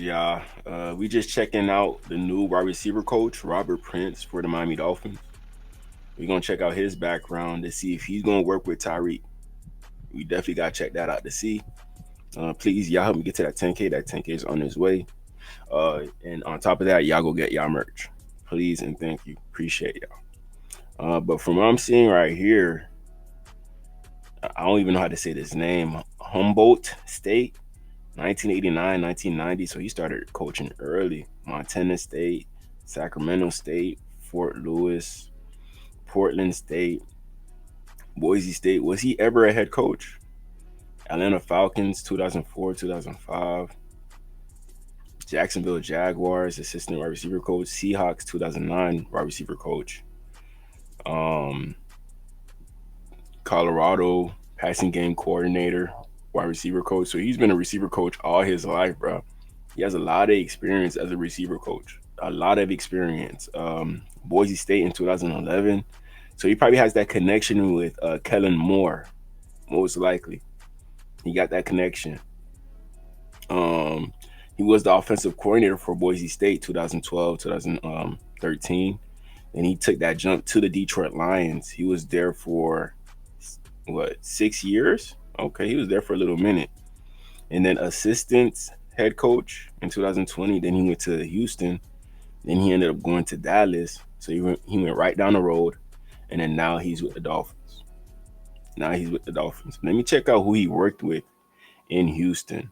y'all. We just checking out the new wide receiver coach, Robert Prince, for the Miami Dolphins. We're gonna check out his background to see if he's gonna work with Tyreek. We definitely gotta check that out to see. Please, y'all help me get to that 10K. That 10K is on its way. And on top of that, y'all go get y'all merch. Please and thank you. Appreciate y'all. But from what I'm seeing right here, I don't even know how to say this name. Humboldt State, 1989, 1990. So he started coaching early. Montana State, Sacramento State, Fort Lewis, Portland State, Boise State. Was he ever a head coach? Atlanta Falcons, 2004, 2005. Jacksonville Jaguars, assistant wide receiver coach. Seahawks, 2009, wide receiver coach. Um, Colorado, passing game coordinator, wide receiver coach. So he's been a receiver coach all his life, bro. He has a lot of experience as a receiver coach. A lot of experience. Boise State in 2011. So he probably has that connection with Kellen Moore, most likely. He got that connection. Um, he was the offensive coordinator for Boise State 2012, 2013. And he took that jump to the Detroit Lions. He was there for, what, 6 years? Okay, he was there for a little minute. And then assistant head coach in 2020. Then he went to Houston. Then he ended up going to Dallas. So he went right down the road. And then now he's with the Dolphins. Now he's with the Dolphins. Let me check out who he worked with in Houston.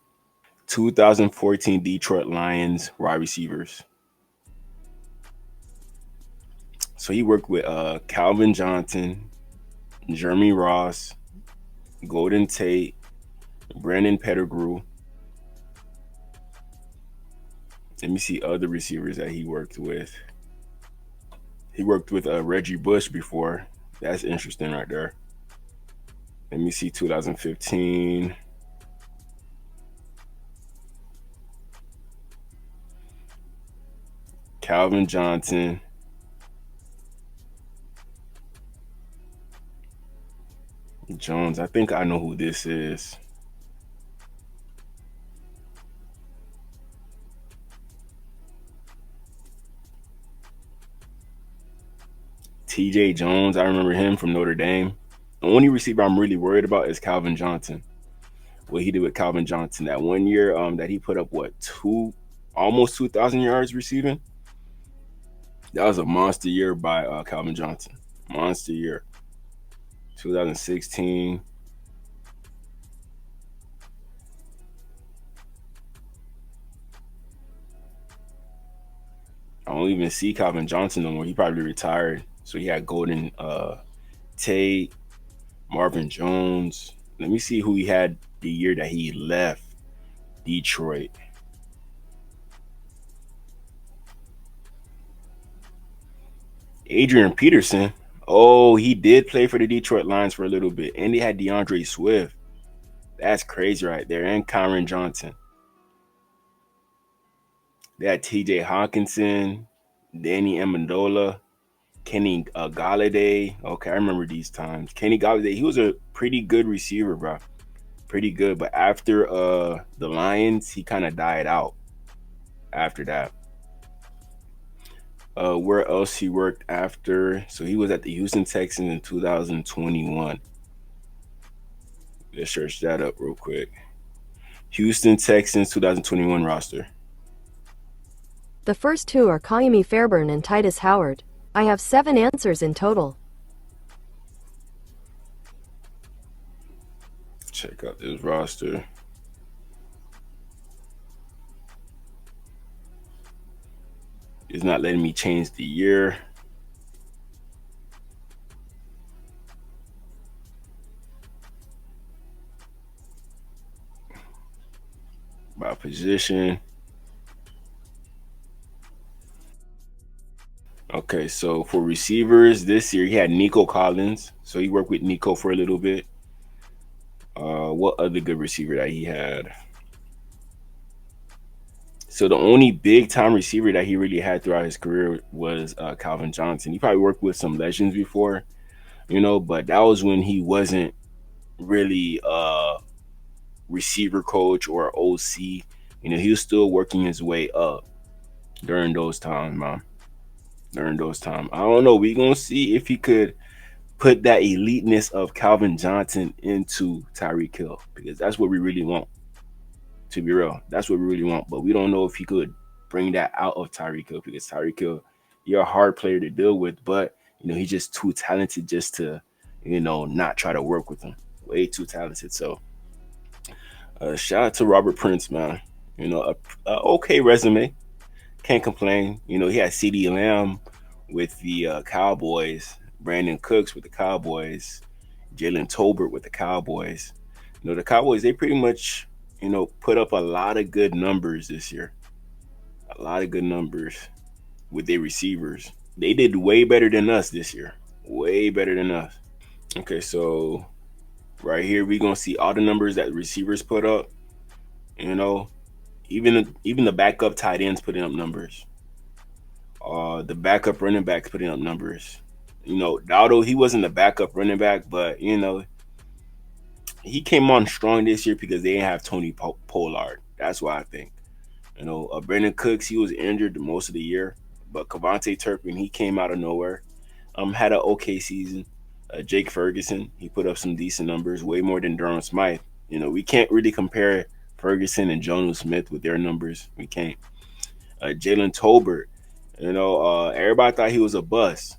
2014 Detroit Lions wide receivers. So he worked with Calvin Johnson, Jeremy Ross, Golden Tate, Brandon Pettigrew. Let me see other receivers that he worked with. He worked with Reggie Bush before. That's interesting right there. Let me see 2015. Calvin Johnson. Jones. I think I know who this is. TJ Jones. I remember him from Notre Dame. The only receiver I'm really worried about is Calvin Johnson. What he did with Calvin Johnson that one year, that he put up almost 2,000 yards receiving. That was a monster year by Calvin Johnson. Monster year. 2016. I don't even see Calvin Johnson no more. He probably retired. So he had Golden Tate, Marvin Jones. Let me see who he had the year that he left Detroit. Adrian Peterson. Oh, he did play for the Detroit Lions for a little bit. And they had DeAndre Swift. That's crazy right there. And Kyron Johnson. They had TJ Hawkinson, Danny Amendola, Kenny Galladay. Okay, I remember these times. Kenny Galladay, he was a pretty good receiver, bro. Pretty good. But after the Lions, he kind of died out after that. Where else he worked after? So he was at the Houston Texans in 2021. Let's search that up real quick. Houston Texans 2021 roster. The first two are Kayumi Fairburn and Titus Howard. I have 7 answers in total. Check out this roster. It's not letting me change the year. By position. Okay, so for receivers this year, he had Nico Collins. So he worked with Nico for a little bit. What other good receiver that he had? So the only big time receiver that he really had throughout his career was Calvin Johnson. He probably worked with some legends before, but that was when he wasn't really a receiver coach or OC. He was still working his way up during those times, man. During those times, I don't know. We gonna see if he could put that eliteness of Calvin Johnson into Tyreek Hill because that's what we really want. To be real, that's what we really want. But we don't know if he could bring that out of Tyreek Hill because Tyreek Hill, you're a hard player to deal with, but he's just too talented just to, not try to work with him. Way too talented. So, shout out to Robert Prince, man. A okay resume. Can't complain. He had C.D. Lamb with the Cowboys, Brandon Cooks with the Cowboys, Jalen Tolbert with the Cowboys. The Cowboys, they pretty much, put up a lot of good numbers this year. A lot of good numbers with their receivers. They did way better than us this year. Way better than us. Okay, so right here we gonna see all the numbers that receivers put up. You know, even the backup tight ends putting up numbers. The backup running backs putting up numbers. Although he wasn't the backup running back, but he came on strong this year because they didn't have Tony Pollard. That's why I think. Brandon Cooks, he was injured most of the year, but Cavante Turpin, he came out of nowhere. Had an okay season. Jake Ferguson, he put up some decent numbers, way more than Durham Smythe. We can't really compare Ferguson and Jonu Smith with their numbers. We can't. Jalen Tolbert, everybody thought he was a bust,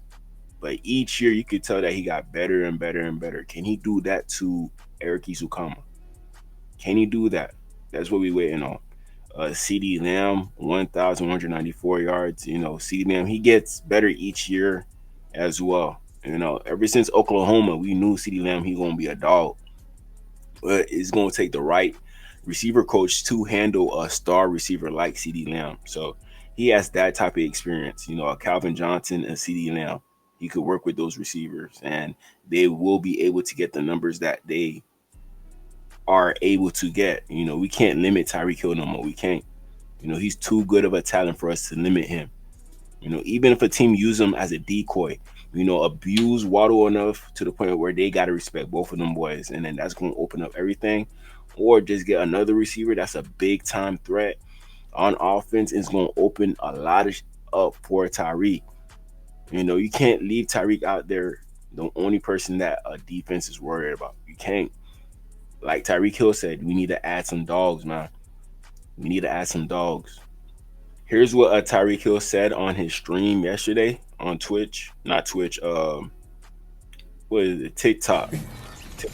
but each year you could tell that he got better and better and better. Can he do that to Eric Izukama? Can he do that? That's what we waiting on. CD Lamb, 1,194 yards. CD Lamb, he gets better each year as well. Ever since Oklahoma, we knew CD Lamb, he going to be a dog. But it's going to take the right receiver coach to handle a star receiver like CD Lamb. So he has that type of experience. A Calvin Johnson and CD Lamb. He could work with those receivers, and they will be able to get the numbers that they are able to get. We can't limit Tyreek Hill no more. We can't. He's too good of a talent for us to limit him. Even if a team use him as a decoy, abuse Waddle enough to the point where they gotta respect both of them boys, and then that's gonna open up everything. Or just get another receiver that's a big time threat on offense. It's gonna open a lot of up for Tyreek. You can't leave Tyreek out there, the only person that a defense is worried about. You can't. Like Tyreek Hill said, we need to add some dogs, man. We need to add some dogs. Here's what Tyreek Hill said on his stream yesterday on Twitch, not Twitch. What is it? TikTok.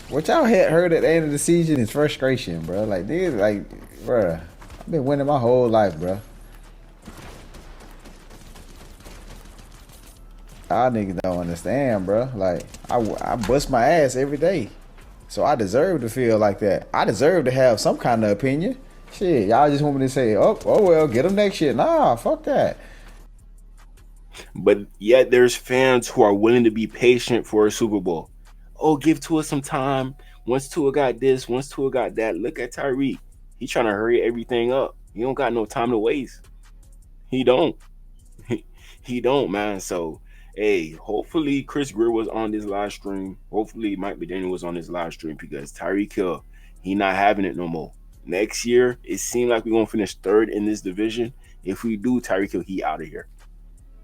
What y'all had heard at the end of the season is frustration, bro. Like, dude, like, bro, I've been winning my whole life, bro. Y'all niggas don't understand, bro. Like, I bust my ass every day. So I deserve to feel like that. I deserve to have some kind of opinion. Shit, y'all just want me to say, oh well, get them next shit. Nah, fuck that. But yet there's fans who are willing to be patient for a Super Bowl. Oh, give Tua some time. Once Tua got this, once Tua got that. Look at Tyreek. He trying to hurry everything up. He don't got no time to waste. He don't. He don't, man. So, hey, hopefully Chris Greer was on this live stream. Hopefully Mike McDaniel was on this live stream because Tyreek Hill, he not having it no more. Next year, it seems like we're gonna finish third in this division. If we do, Tyreek Hill, he out of here.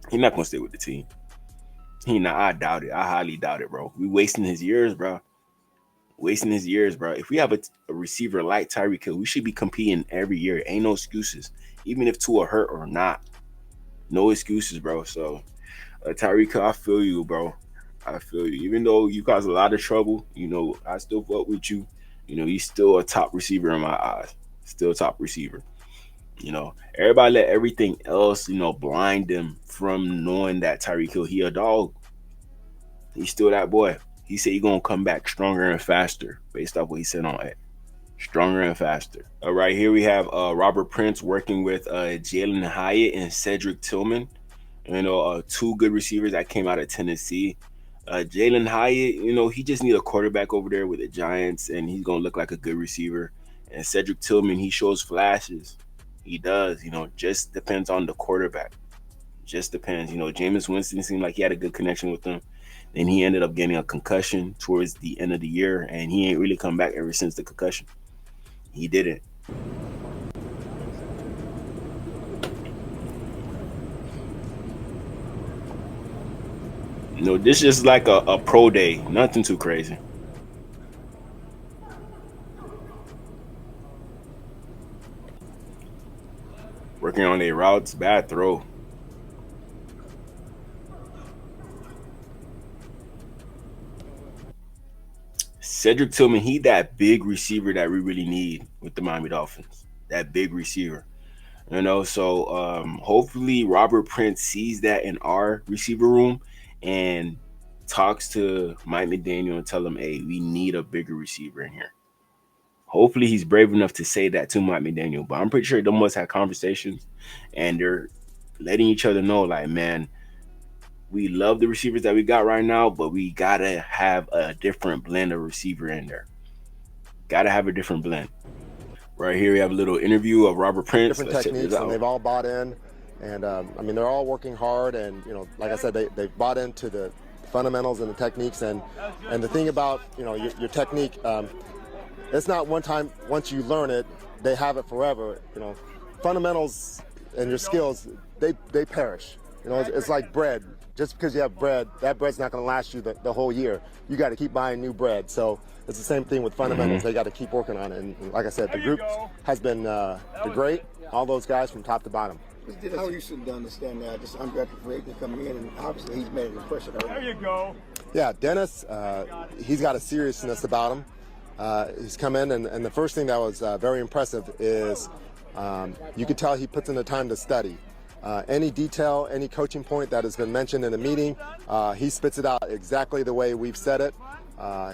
He not gonna stay with the team. He not. I doubt it. I highly doubt it, bro. We wasting his years, bro. Wasting his years, bro. If we have a receiver like Tyreek Hill, we should be competing every year. Ain't no excuses. Even if Tua hurt or not, no excuses, bro. So, Tyreek Hill, I feel you, bro. I feel you. Even though you cause a lot of trouble, I still fuck with you. He's still a top receiver in my eyes. Still top receiver. Everybody let everything else, blind them from knowing that Tyreek Hill, he a dog. He's still that boy. He said he gonna come back stronger and faster, based off what he said on it. Stronger and faster. Right here we have Robert Prince working with Jalen Hyatt and Cedric Tillman. Two good receivers that came out of Tennessee. Jalen Hyatt, he just need a quarterback over there with the Giants, and he's gonna look like a good receiver. And Cedric Tillman, he shows flashes. He does. Just depends on the quarterback. Just depends. Jameis Winston seemed like he had a good connection with them. Then he ended up getting a concussion towards the end of the year, and he ain't really come back ever since the concussion. He didn't. No, this is like a pro day. Nothing too crazy. Working on their routes. Bad throw. Cedric Tillman, he that big receiver that we really need with the Miami Dolphins. That big receiver. So hopefully Robert Prince sees that in our receiver room and talks to Mike McDaniel and tell him, hey, we need a bigger receiver in here. Hopefully he's brave enough to say that to Mike McDaniel. But I'm pretty sure they must have conversations and they're letting each other know, like, man, we love the receivers that we got right now, but we gotta have a different blend of receiver in there. Gotta have a different blend. Right here, we have a little interview of Robert Prince. Different Let's check techniques, this and out. they've all bought in. And I mean, they're all working hard, and like I said, they've bought into the fundamentals and the techniques. And the thing about your technique, it's not one time. Once you learn it, they have it forever. Fundamentals and your skills, they perish. It's like bread. Just because you have bread, that bread's not going to last you the whole year. You got to keep buying new bread. So it's the same thing with fundamentals. They got to keep working on it. And like I said, the group has been great. All those guys from top to bottom. How are you to understand that this undrafted free agent coming in, and obviously he's made an impression. There you go. Yeah, Dennis, he's got a seriousness about him. He's come in, and the first thing that was very impressive is you could tell he puts in the time to study. Any detail, any coaching point that has been mentioned in a meeting, he spits it out exactly the way we've said it.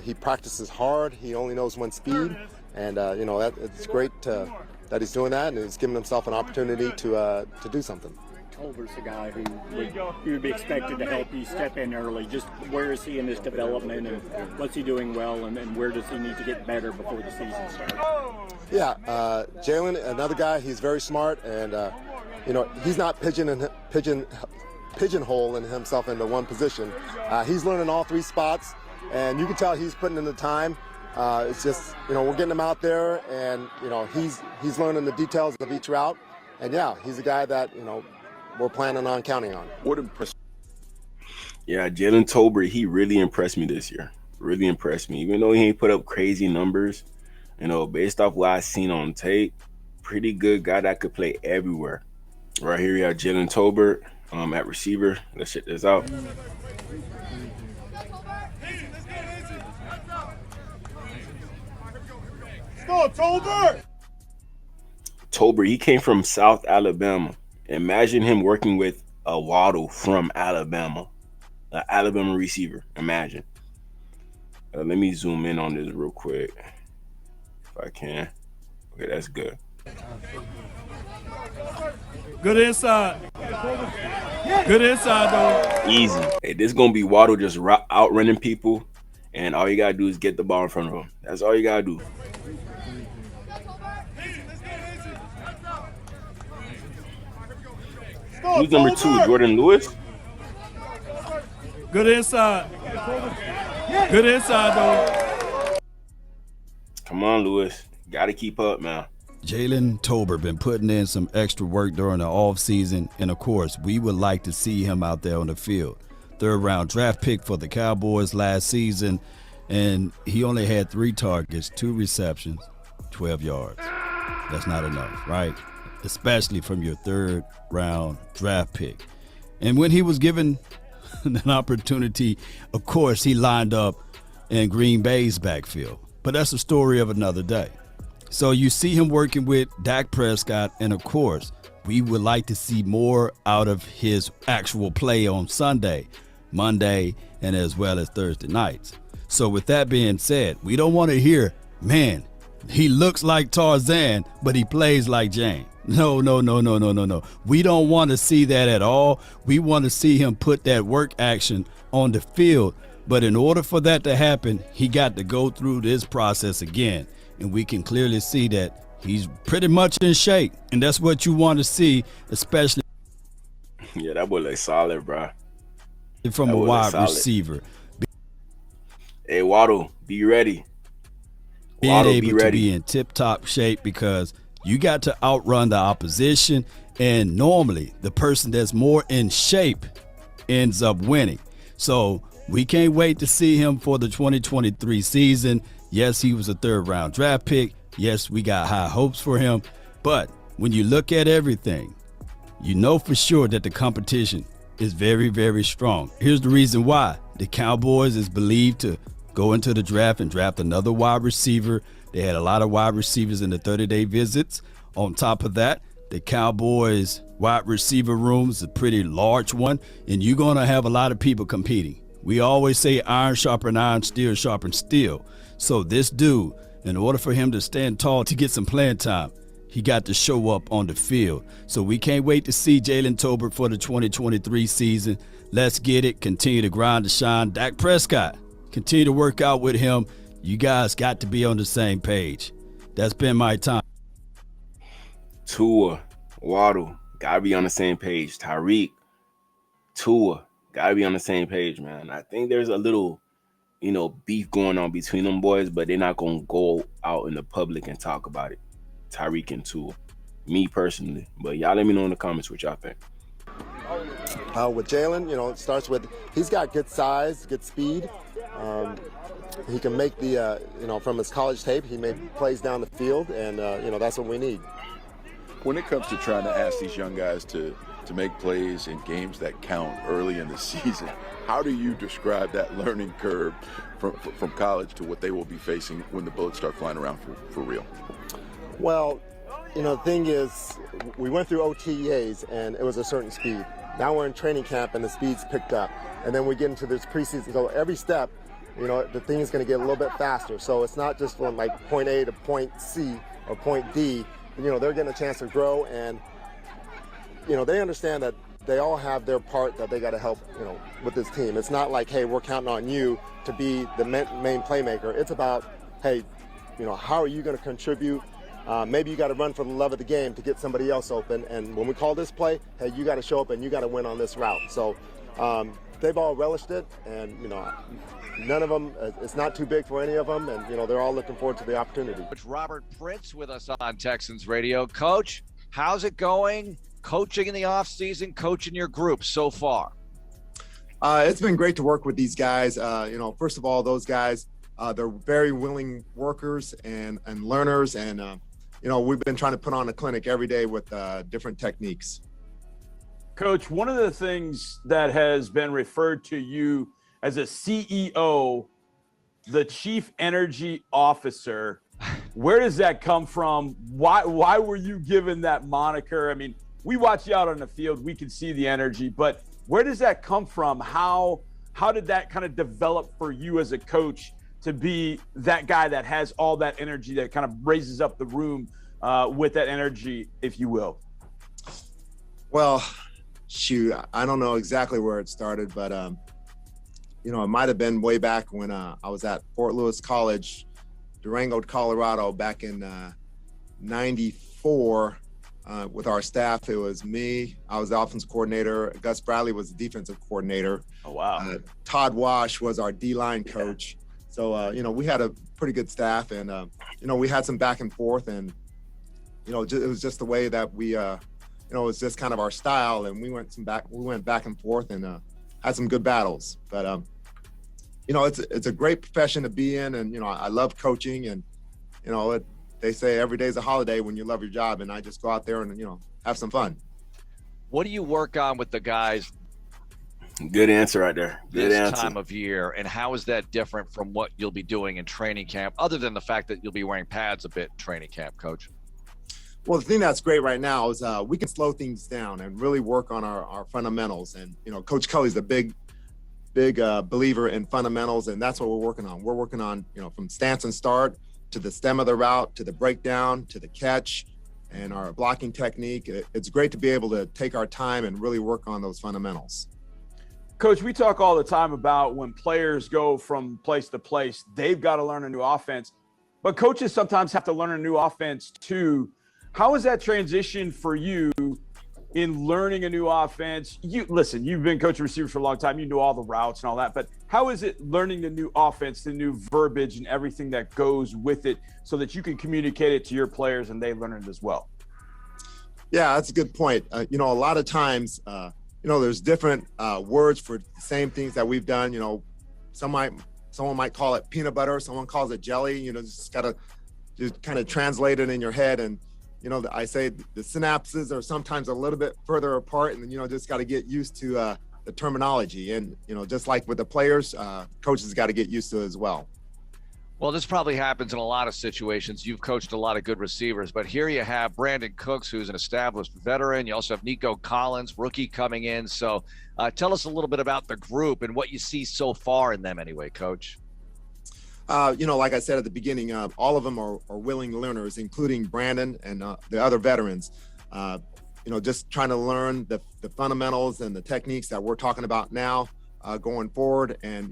He practices hard. He only knows one speed, and it's great that he's doing that, and he's giving himself an opportunity to do something. Tolbert's a guy who would be expected to help you step in early. Just where is he in his development, and what's he doing well, and where does he need to get better before the season starts? Yeah, Jalen, another guy. He's very smart, and he's not pigeonholing himself into one position. He's learning all three spots, and you can tell he's putting in the time. It's just we're getting him out there, and he's learning the details of each route, and yeah, he's a guy that we're planning on counting on. What impressed? Yeah, Jalen Tolbert, he really impressed me this year. Really impressed me. Even though he ain't put up crazy numbers, based off what I seen on tape, pretty good guy that could play everywhere. Right here, we have Jalen Tolbert at receiver. Let's check this out. Go, Tolbert! Tolbert, he came from South Alabama. Imagine him working with a Waddle from Alabama, an Alabama receiver. Imagine. Let me zoom in on this real quick, if I can. Okay, that's good. Good inside. Good inside, though. Easy. Hey, this is going to be Waddle just outrunning people, and all you got to do is get the ball in front of him. That's all you got to do. Who's number 2, Jordan Lewis? Good inside. Good inside, though. Come on, Lewis. Got to keep up, man. Jalen Tolbert been putting in some extra work during the offseason, and of course, we would like to see him out there on the field. Third-round draft pick for the Cowboys last season, and he only had 3 targets, 2 receptions, 12 yards. That's not enough, right? Especially from your third-round draft pick. And when he was given an opportunity, of course, he lined up in Green Bay's backfield. But that's a story of another day. So you see him working with Dak Prescott, and of course, we would like to see more out of his actual play on Sunday, Monday, and as well as Thursday nights. So with that being said, we don't want to hear, man, he looks like Tarzan, but he plays like Jane. No. We don't want to see that at all. We want to see him put that work action on the field. But in order for that to happen, he got to go through this process again. And we can clearly see that he's pretty much in shape. And that's what you want to see, especially Yeah, that boy look solid, bro. from a wide receiver. Hey, Waddle, be ready. Being Waddle, able be to ready. be in tip-top shape, because you got to outrun the opposition, and normally the person that's more in shape ends up winning. So we can't wait to see him for the 2023 season. Yes, he was a third-round draft pick. Yes, we got high hopes for him. But when you look at everything, you know for sure that the competition is very, very strong. Here's the reason why. The Cowboys is believed to go into the draft and draft another wide receiver. They had a lot of wide receivers in the 30-day visits. On top of that, the Cowboys wide receiver room is a pretty large one, and you're going to have a lot of people competing. We always say iron sharpen iron, steel sharpen steel. So this dude, in order for him to stand tall to get some playing time, he got to show up on the field. So we can't wait to see Jalen Tolbert for the 2023 season. Let's get it. Continue to grind to shine. Dak Prescott, continue to work out with him. You guys got to be on the same page. That's been my time. Tua, Waddle, gotta be on the same page. Tyreek, Tua, gotta be on the same page, man. I think there's a little, beef going on between them boys, but they're not gonna go out in the public and talk about it. Tyreek and Tua, me personally. But y'all let me know in the comments what y'all think. With Jalen, it starts with he's got good size, good speed. He can make the, from his college tape, he made plays down the field, and, that's what we need. When it comes to trying to ask these young guys to make plays in games that count early in the season, how do you describe that learning curve from college to what they will be facing when the bullets start flying around for real? Well, the thing is, we went through OTAs and it was a certain speed. Now we're in training camp and the speed's picked up. And then we get into this preseason. So every step, the thing is going to get a little bit faster. So it's not just from like point A to point C or point D. They're getting a chance to grow, and, they understand that they all have their part that they got to help, with this team. It's not like, hey, we're counting on you to be the main playmaker. It's about, hey, how are you going to contribute? Maybe you got to run for the love of the game to get somebody else open. And when we call this play, hey, you got to show up and you got to win on this route. So they've all relished it, and, none of them, it's not too big for any of them, and, they're all looking forward to the opportunity. Coach Robert Prince with us on Texans Radio. Coach, how's it going? Coaching in the offseason, coaching your group so far? It's been great to work with these guys. First of all, those guys, they're very willing workers and learners, and, we've been trying to put on a clinic every day with different techniques. Coach, one of the things that has been referred to you as a CEO, the Chief Energy Officer, where does that come from? Why were you given that moniker? I mean, we watch you out on the field, we can see the energy, but where does that come from? How did that kind of develop for you as a coach to be that guy that has all that energy that kind of raises up the room with that energy, if you will? Well, shoot, I don't know exactly where it started, but it might have been way back when I was at Fort Lewis College, Durango, Colorado, back in '94 with our staff. It was me. I was the offensive coordinator. Gus Bradley was the defensive coordinator. Oh, wow. Todd Wash was our D-line coach. So, we had a pretty good staff, and, we had some back and forth, and, it was just the way that we, it was just kind of our style, and we went back and forth and had some good battles. But, it's a great profession to be in, and, I love coaching, and, they say every day's a holiday when you love your job, and I just go out there and, have some fun. What do you work on with the guys Good answer right there. Good this answer. time of year, and how is that different from what you'll be doing in training camp, other than the fact that you'll be wearing pads a bit in training camp, Coach? Well, the thing that's great right now is we can slow things down and really work on our fundamentals. And, Coach Kelly's a big believer in fundamentals, and that's what we're working on. We're working on, from stance and start to the stem of the route, to the breakdown, to the catch, and our blocking technique. It's great to be able to take our time and really work on those fundamentals. Coach, we talk all the time about when players go from place to place, they've got to learn a new offense. But coaches sometimes have to learn a new offense too. How is that transition for you in learning a new offense? Listen, you've been coaching receivers for a long time. You know all the routes and all that. But how is it learning the new offense, the new verbiage and everything that goes with it so that you can communicate it to your players and they learn it as well? Yeah, that's a good point. A lot of times there's different words for the same things that we've done. Someone might call it peanut butter, someone calls it jelly. Just gotta just kind of translate it in your head. And I say the synapses are sometimes a little bit further apart, and just got to get used to the terminology. And just like with the players, coaches got to get used to it as well. Well, this probably happens in a lot of situations. You've coached a lot of good receivers, but here you have Brandon Cooks, who's an established veteran. You also have Nico Collins, rookie, coming in. So tell us a little bit about the group and what you see so far in them anyway, Coach. Like I said at the beginning, all of them are willing learners, including Brandon and the other veterans. Just trying to learn the fundamentals and the techniques that we're talking about now going forward. And,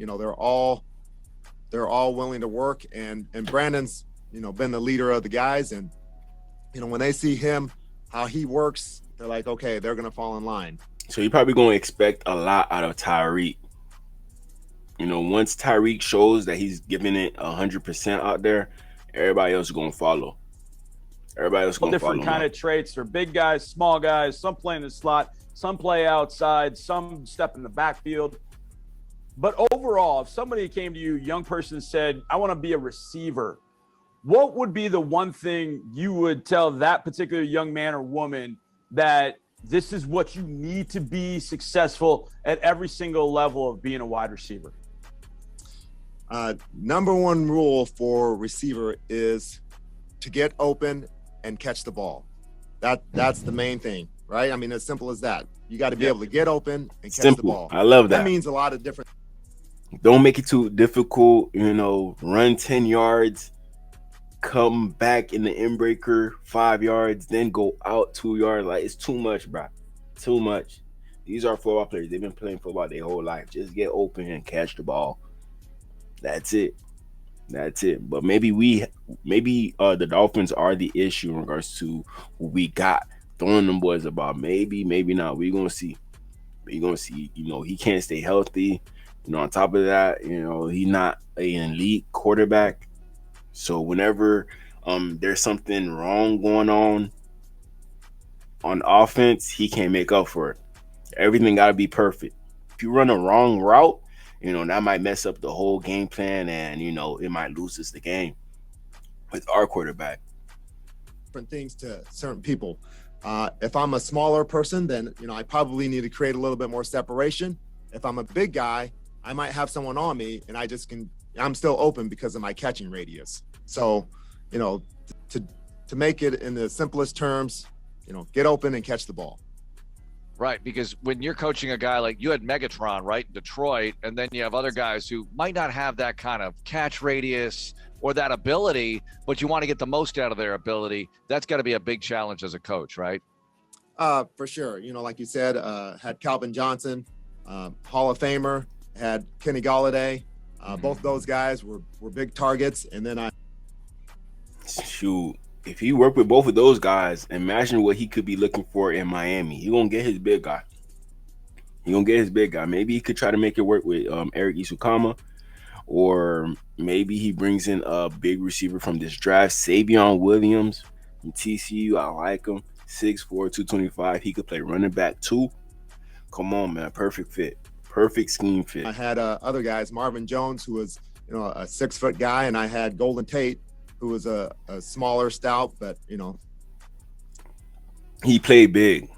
they're all willing to work. And Brandon's, been the leader of the guys. And, when they see him, how he works, they're like, okay, they're going to fall in line. So you're probably going to expect a lot out of Tyreek. Once Tyreek shows that he's giving it 100% out there, everybody else is going to follow. Everybody else is going to follow. Different kind of traits. They're big guys, small guys. Some play in the slot, some play outside, some step in the backfield. But overall, if somebody came to you, young person, said, I want to be a receiver, what would be the one thing you would tell that particular young man or woman that this is what you need to be successful at every single level of being a wide receiver? Number one rule for receiver is to get open and catch the ball. That's the main thing, right? I mean, as simple as that. You got to be able to get open and catch the ball. I love that. That means a lot of different. Don't make it too difficult. Run 10 yards, come back in the end breaker 5 yards, then go out 2 yards. Like, it's too much, bro. Too much. These are football players. They've been playing football their whole life. Just get open and catch the ball. That's it. But maybe the Dolphins are the issue in regards to who we got throwing them boys about. Maybe not. We're gonna see. He can't stay healthy. On top of that, he's not an elite quarterback. So whenever there's something wrong going on offense, he can't make up for it. Everything got to be perfect. If you run a wrong route, that might mess up the whole game plan, and it might lose us the game with our quarterback. Different things to certain people. If I'm a smaller person, then I probably need to create a little bit more separation. If I'm a big guy, I might have someone on me, and I'm still open because of my catching radius. So, to make it in the simplest terms, get open and catch the ball. Right, because when you're coaching a guy like you had Megatron, right, in Detroit, and then you have other guys who might not have that kind of catch radius or that ability, but you want to get the most out of their ability, that's got to be a big challenge as a coach, right? For sure. Like you said, had Calvin Johnson, Hall of Famer, had Kenny Galladay. Both those guys were big targets. And then if he worked with both of those guys, imagine what he could be looking for in Miami. He gonna get his big guy. Maybe he could try to make it work with Eric Isukama, or maybe he brings in a big receiver from this draft, Savion Williams from TCU. I like him. 6'4", 225. He could play running back too. Come on, man. Perfect fit. Perfect scheme fit. I had other guys, Marvin Jones, who was a 6-foot guy, and I had Golden Tate, who was a smaller, stout, but he played big.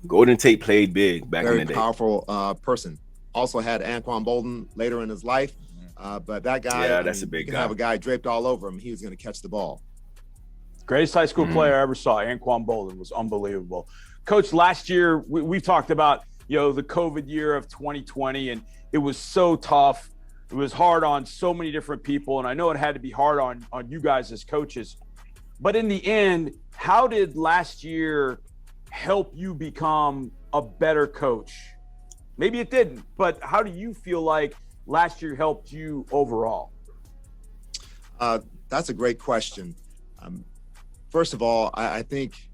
Golden Tate played big back in the day. Very powerful person. Also had Anquan Bolden later in his life, but that guy, that's a big guy. Have a guy draped all over him. He was going to catch the ball. Greatest high school player I ever saw. Anquan Bolden was unbelievable. Coach, last year we've talked about the COVID year of 2020, and it was so tough. It was hard on so many different people, and I know it had to be hard on you guys as coaches. But in the end, how did last year help you become a better coach? Maybe it didn't, but how do you feel like last year helped you overall? That's a great question. First of all, I think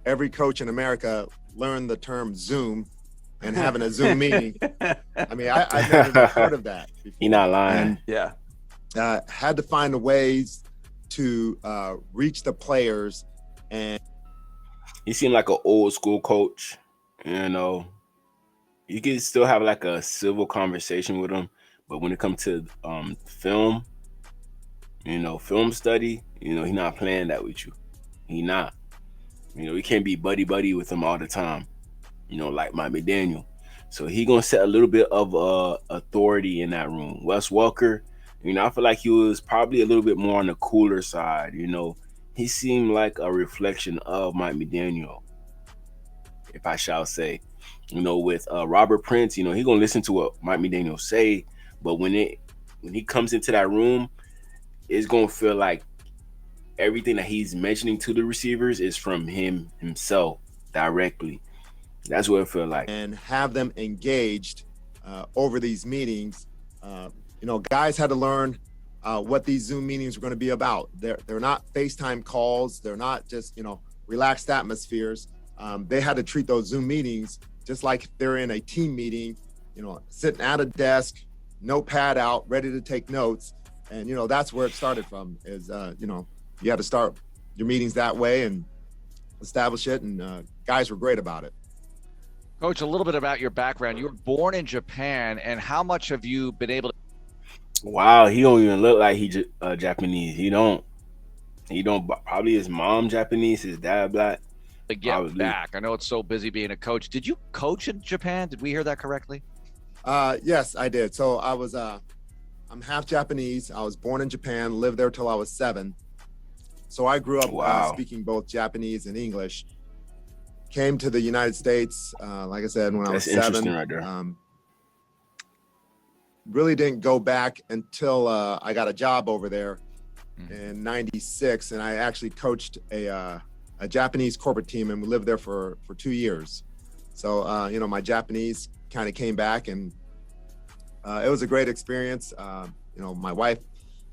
every coach in America learned the term Zoom and having a Zoom meeting. I mean, I've never heard of that before. You're not lying. Had to find ways to reach the players. And he seemed like an old school coach, You can still have like a civil conversation with him, but when it comes to film, film study, he not playing that with you. He not. You can't be buddy buddy with him all the time. Like Mike McDaniel. So he gonna set a little bit of authority in that room. Wes Welker, I feel like he was probably a little bit more on the cooler side. He seemed like a reflection of Mike McDaniel, if I shall say. With Robert Prince, he gonna listen to what Mike McDaniel say, but when he comes into that room, it's gonna feel like everything that he's mentioning to the receivers is from him himself directly. That's what it feel like. And have them engaged over these meetings. Guys had to learn what these Zoom meetings are going to be about. They're not FaceTime calls. They're not just, relaxed atmospheres. They had to treat those Zoom meetings just like they're in a team meeting, sitting at a desk, notepad out, ready to take notes. And, that's where it started from is, you had to start your meetings that way and establish it. And guys were great about it. Coach, a little bit about your background. You were born in Japan, and how much have you been able to? Wow, he don't even look like he Japanese. He don't. Probably his mom Japanese, his dad black. To get back. I know it's so busy being a coach. Did you coach in Japan? Did we hear that correctly? Yes, I did. So I was, I'm half Japanese. I was born in Japan, lived there till I was 7. So I grew up speaking both Japanese and English. Came to the United States, like I said, when I was 7. That's interesting right there. Really didn't go back until I got a job over there in '96, and I actually coached a Japanese corporate team, and we lived there for 2 years. So, my Japanese kind of came back, and it was a great experience. My wife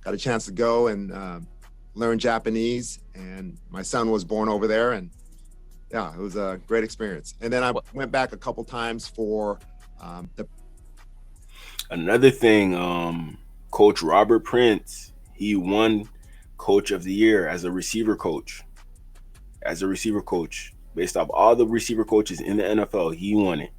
got a chance to go and learn Japanese, and my son was born over there, and yeah, it was a great experience. And then I went back a couple times for Another thing, Coach Robert Prince, he won Coach of the Year as a receiver coach. Based off all the receiver coaches in the NFL, he won it.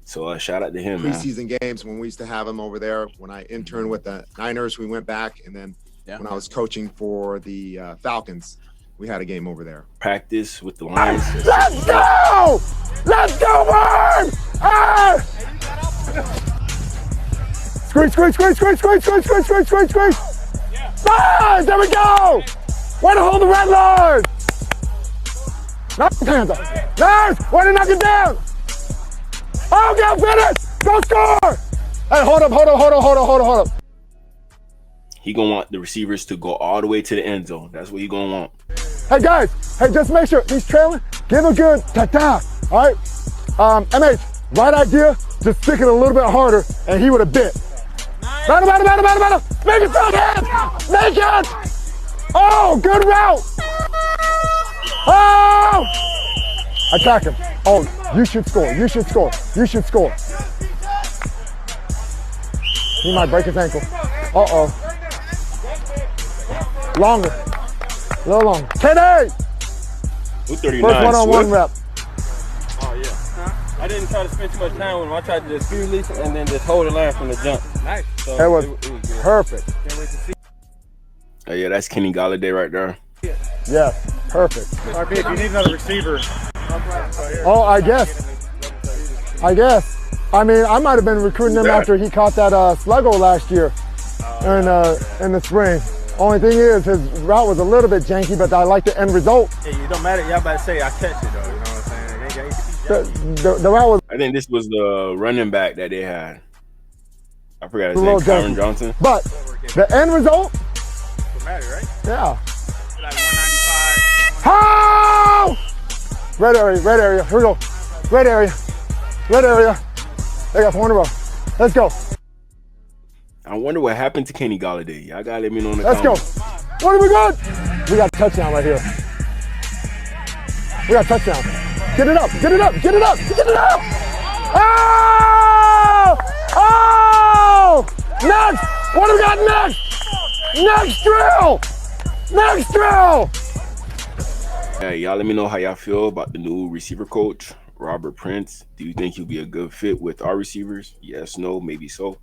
So shout out to him. Preseason games when we used to have him over there. When I interned with the Niners, we went back, and then when I was coaching for the Falcons, we had a game over there. Practice with the Lions. Let's go! Let's go, Bird! Ah! Squeeze. Nice! There we go! Way to hold the red line! Nice, Panther. Nice! Way to knock it down! Oh, go finish! Go score! Hey, hold up. He gonna want the receivers to go all the way to the end zone. That's what he gonna want. Hey guys, just make sure he's trailing. Give a good ta-ta. All right. MH, right idea. Just stick it a little bit harder, and he would have bit. Battle. Make it so good. Make it. Oh, good route. Oh! Attack him. Oh, you should score. He might break his ankle. Uh-oh. Longer. A little longer. KD! First one-on-one rep. Oh, yeah. I didn't try to spend too much time with him. I tried to just release it and then just hold the line from the jump. Nice. So it was perfect. Can't wait to see. Oh, yeah, that's Kenny Galladay right there. Yeah, perfect. RP, if you need another receiver. Oh, I guess. I mean, I might have been recruiting him after he caught that sluggo last year in the spring. Only thing is, his route was a little bit janky, but I like the end result. Hey, it don't matter. Y'all about to say I catch it, though. You know what I'm saying? The route was... I think this was the running back that they had. I forgot his name, Kyron Johnson. But the end result... Don't matter, right? Yeah. Like 195. How? Red area. Here we go. Red area. They got 4 in a row. Let's go. I wonder what happened to Kenny Galladay. Y'all gotta let me know in the comments. Let's go. What have we got? We got a touchdown right here. We got a touchdown. Get it up. Oh! Next! What do we got next? Next drill! Hey, y'all let me know how y'all feel about the new receiver coach, Robert Prince. Do you think he'll be a good fit with our receivers? Yes, no, maybe so.